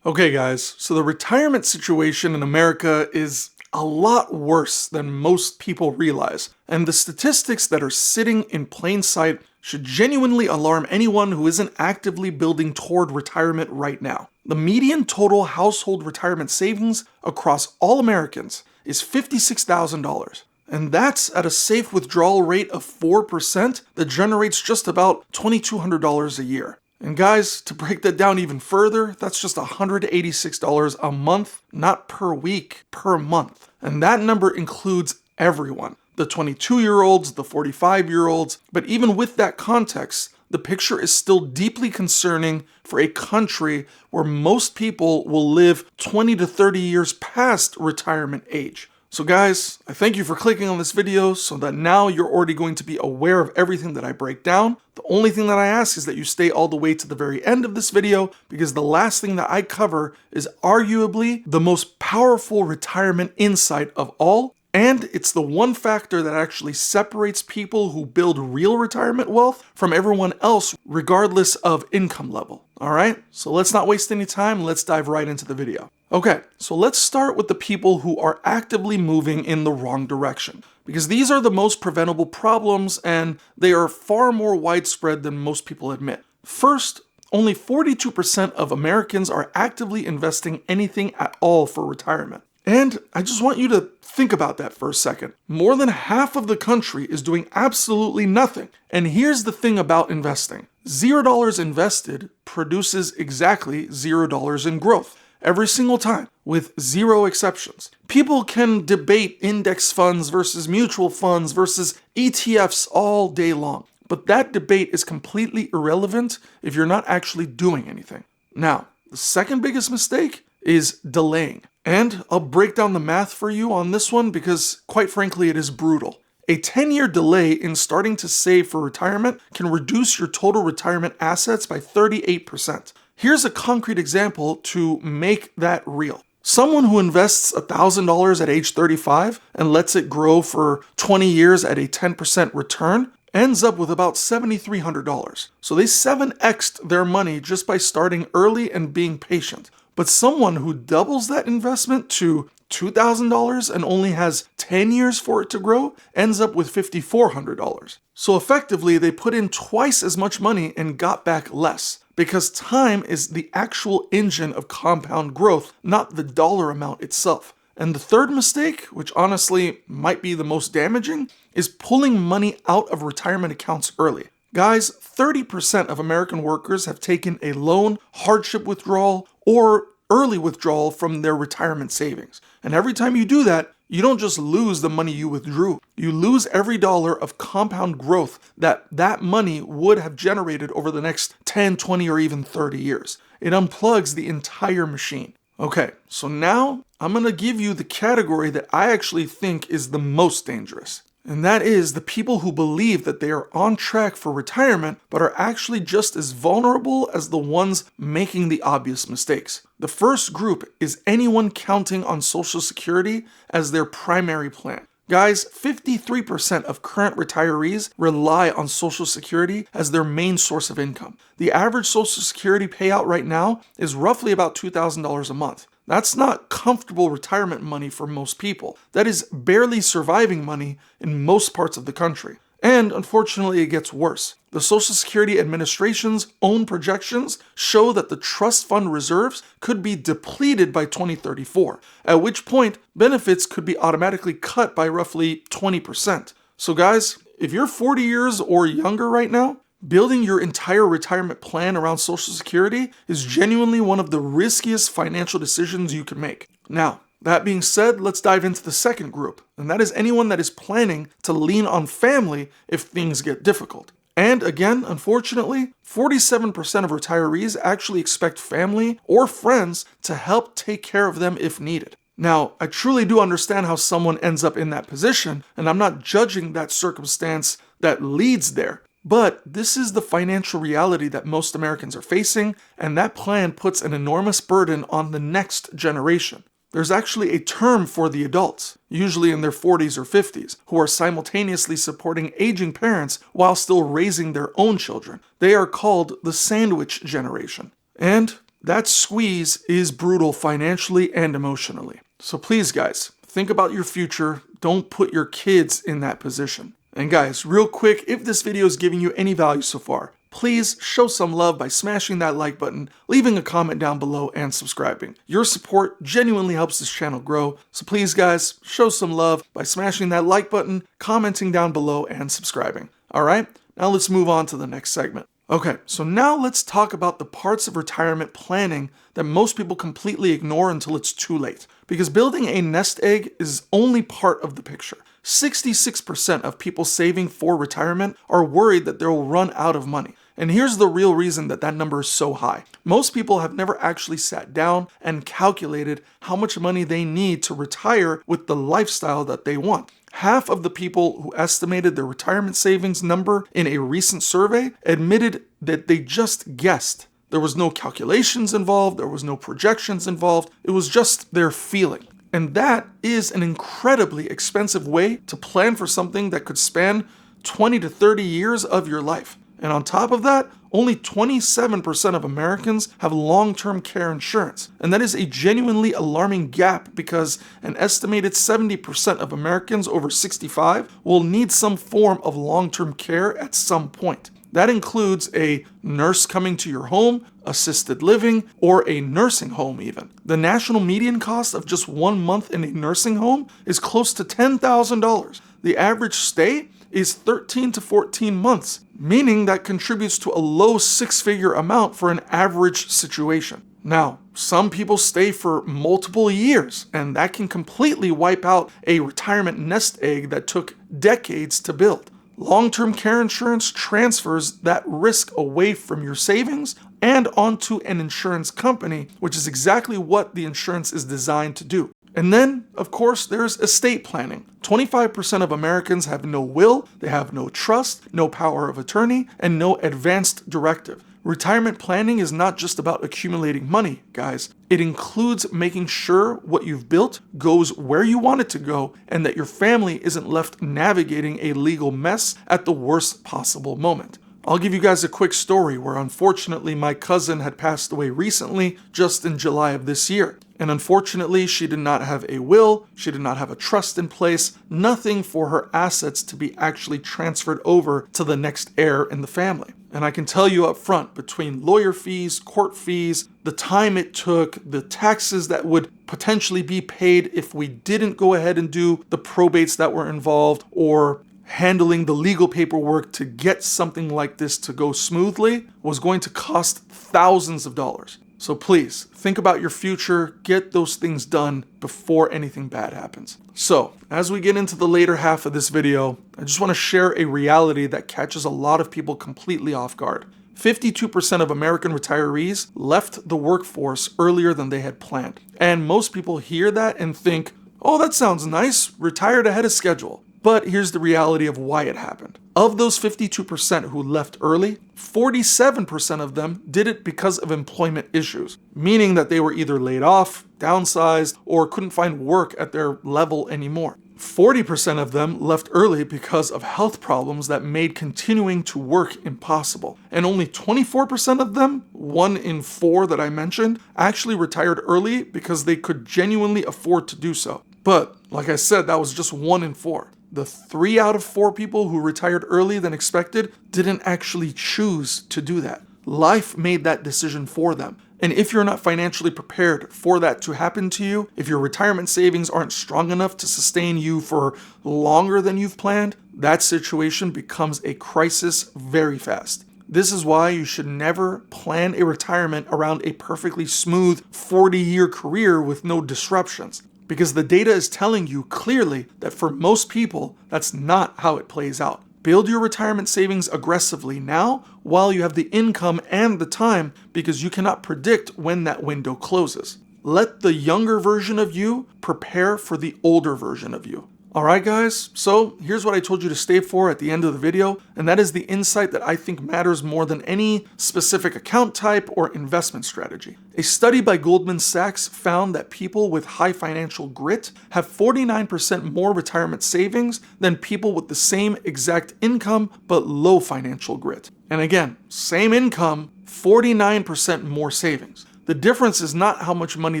Okay guys, so the retirement situation in America is a lot worse than most people realize, and the statistics that are sitting in plain sight should genuinely alarm anyone who isn't actively building toward retirement right now. The median total household retirement savings across all Americans is $56,000. And that's at a safe withdrawal rate of 4% that generates just about $2,200 a year. And guys, to break that down even further, that's just $186 a month, not per week, per month. And that number includes everyone. The 22-year-olds, the 45-year-olds, but even with that context, the picture is still deeply concerning for a country where most people will live 20 to 30 years past retirement age. So guys, I thank you for clicking on this video so that now you're already going to be aware of everything that I break down. The only thing that I ask is that you stay all the way to the very end of this video, because the last thing that I cover is arguably the most powerful retirement insight of all, and it's the one factor that actually separates people who build real retirement wealth from everyone else regardless of income level. Alright, so let's not waste any time, let's dive right into the video. Okay, so let's start with the people who are actively moving in the wrong direction, because these are the most preventable problems and they are far more widespread than most people admit. First, only 42% of Americans are actively investing anything at all for retirement. And I just want you to think about that for a second. More than half of the country is doing absolutely nothing. And here's the thing about investing. $0 invested produces exactly $0 in growth. Every single time, with zero exceptions. People can debate index funds versus mutual funds versus ETFs all day long, but that debate is completely irrelevant if you're not actually doing anything. Now, the second biggest mistake is delaying. And I'll break down the math for you on this one because, quite frankly, it is brutal. A 10-year delay in starting to save for retirement can reduce your total retirement assets by 38%. Here's a concrete example to make that real. Someone who invests $1,000 at age 35 and lets it grow for 20 years at a 10% return ends up with about $7,300. So they 7x'd their money just by starting early and being patient. But someone who doubles that investment to $2,000 and only has 10 years for it to grow ends up with $5,400. So effectively, they put in twice as much money and got back less, because time is the actual engine of compound growth, not the dollar amount itself. And the third mistake, which honestly might be the most damaging, is pulling money out of retirement accounts early. Guys, 30% of American workers have taken a loan, hardship withdrawal, or early withdrawal from their retirement savings. And every time you do that, you don't just lose the money you withdrew. You lose every dollar of compound growth that money would have generated over the next 10, 20, or even 30 years. It unplugs the entire machine. Okay, so now I'm going to give you the category that I actually think is the most dangerous. And that is the people who believe that they are on track for retirement, but are actually just as vulnerable as the ones making the obvious mistakes. The first group is anyone counting on Social Security as their primary plan. Guys, 53% of current retirees rely on Social Security as their main source of income. The average Social Security payout right now is roughly about $2,000 a month. That's not comfortable retirement money for most people. That is barely surviving money in most parts of the country. And unfortunately, it gets worse. The Social Security Administration's own projections show that the trust fund reserves could be depleted by 2034, at which point benefits could be automatically cut by roughly 20%. So guys, if you're 40 years or younger right now, building your entire retirement plan around Social Security is genuinely one of the riskiest financial decisions you can make. Now, that being said, let's dive into the second group, and that is anyone that is planning to lean on family if things get difficult. And again, unfortunately, 47% of retirees actually expect family or friends to help take care of them if needed. Now, I truly do understand how someone ends up in that position, and I'm not judging that circumstance that leads there. But this is the financial reality that most Americans are facing, and that plan puts an enormous burden on the next generation. There's actually a term for the adults, usually in their 40s or 50s, who are simultaneously supporting aging parents while still raising their own children. They are called the sandwich generation. And That squeeze is brutal financially and emotionally. So please, guys, think about your future. Don't put your kids in that position. And guys, real quick, if this video is giving you any value so far, please show some love by smashing that like button, leaving a comment down below, and subscribing. Your support genuinely helps this channel grow, so please guys, show some love by smashing that like button, commenting down below, and subscribing. Alright, now let's move on to the next segment. Okay, so now let's talk about the parts of retirement planning that most people completely ignore until it's too late. Because building a nest egg is only part of the picture. 66% of people saving for retirement are worried that they'll run out of money. And here's the real reason that that number is so high. Most people have never actually sat down and calculated how much money they need to retire with the lifestyle that they want. Half of the people who estimated their retirement savings number in a recent survey admitted that they just guessed. There was no calculations involved, there was no projections involved, it was just their feeling. And that is an incredibly expensive way to plan for something that could span 20 to 30 years of your life. And on top of that, only 27% of Americans have long-term care insurance. And that is a genuinely alarming gap because an estimated 70% of Americans over 65 will need some form of long-term care at some point. That includes a nurse coming to your home, assisted living, or a nursing home even. The national median cost of just 1 month in a nursing home is close to $10,000. The average stay is 13 to 14 months, meaning that contributes to a low six-figure amount for an average situation. Now, some people stay for multiple years, and that can completely wipe out a retirement nest egg that took decades to build. Long-term care insurance transfers that risk away from your savings and onto an insurance company, which is exactly what the insurance is designed to do. And then, of course, there's estate planning. 25% of Americans have no will, they have no trust, no power of attorney, and no advanced directive. Retirement planning is not just about accumulating money, guys. It includes making sure what you've built goes where you want it to go and that your family isn't left navigating a legal mess at the worst possible moment. I'll give you guys a quick story where unfortunately my cousin had passed away recently, just in July of this year. And unfortunately, she did not have a will, she did not have a trust in place, nothing for her assets to be actually transferred over to the next heir in the family. And I can tell you up front, between lawyer fees, court fees, the time it took, the taxes that would potentially be paid if we didn't go ahead and do the probates that were involved, or handling the legal paperwork to get something like this to go smoothly, was going to cost thousands of dollars. So please, think about your future, get those things done before anything bad happens. So, as we get into the later half of this video, I just want to share a reality that catches a lot of people completely off guard. 52% of American retirees left the workforce earlier than they had planned. And most people hear that and think, oh, that sounds nice, retired ahead of schedule. But here's the reality of why it happened. Of those 52% who left early, 47% of them did it because of employment issues, meaning that they were either laid off, downsized, or couldn't find work at their level anymore. 40% of them left early because of health problems that made continuing to work impossible. And only 24% of them, 1 in 4 that I mentioned, actually retired early because they could genuinely afford to do so. But, like I said, that was just 1 in 4. The 3 out of 4 people who retired early than expected didn't actually choose to do that. Life made that decision for them. And if you're not financially prepared for that to happen to you, if your retirement savings aren't strong enough to sustain you for longer than you've planned, that situation becomes a crisis very fast. This is why you should never plan a retirement around a perfectly smooth 40-year career with no disruptions. Because the data is telling you clearly that for most people, that's not how it plays out. Build your retirement savings aggressively now while you have the income and the time, because you cannot predict when that window closes. Let the younger version of you prepare for the older version of you. Alright guys, so here's what I told you to stay for at the end of the video, and that is the insight that I think matters more than any specific account type or investment strategy. A study by Goldman Sachs found that people with high financial grit have 49% more retirement savings than people with the same exact income but low financial grit. And again, same income, 49% more savings. The difference is not how much money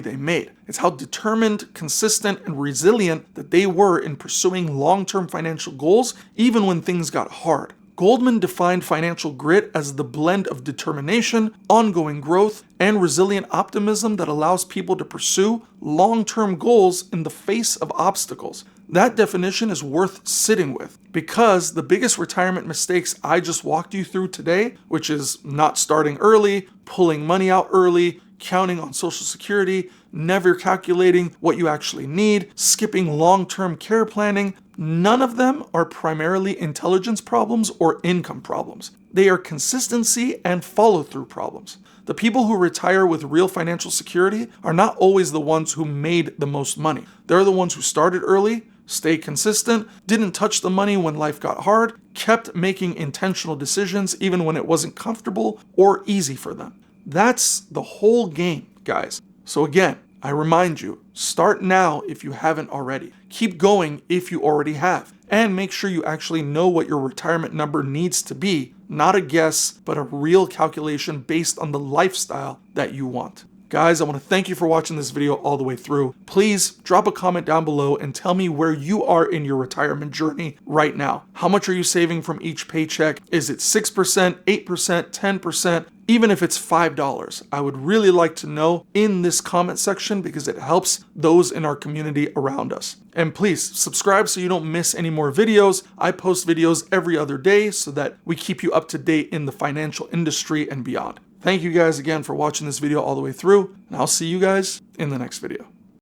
they made. It's how determined, consistent, and resilient that they were in pursuing long-term financial goals, even when things got hard. Goldman defined financial grit as the blend of determination, ongoing growth, and resilient optimism that allows people to pursue long-term goals in the face of obstacles. That definition is worth sitting with, because the biggest retirement mistakes I just walked you through today, which is not starting early, pulling money out early, counting on Social Security, never calculating what you actually need, skipping long-term care planning, none of them are primarily intelligence problems or income problems. They are consistency and follow-through problems. The people who retire with real financial security are not always the ones who made the most money. They're the ones who started early, stayed consistent, didn't touch the money when life got hard, kept making intentional decisions even when it wasn't comfortable or easy for them. That's the whole game, guys. So again, I remind you, start now if you haven't already. Keep going if you already have. And make sure you actually know what your retirement number needs to be. Not a guess, but a real calculation based on the lifestyle that you want. Guys, I want to thank you for watching this video all the way through. Please drop a comment down below and tell me where you are in your retirement journey right now. How much are you saving from each paycheck? Is it 6%, 8%, 10%? Even if it's $5, I would really like to know in this comment section because it helps those in our community around us. And please subscribe so you don't miss any more videos. I post videos every other day so that we keep you up to date in the financial industry and beyond. Thank you guys again for watching this video all the way through, and I'll see you guys in the next video.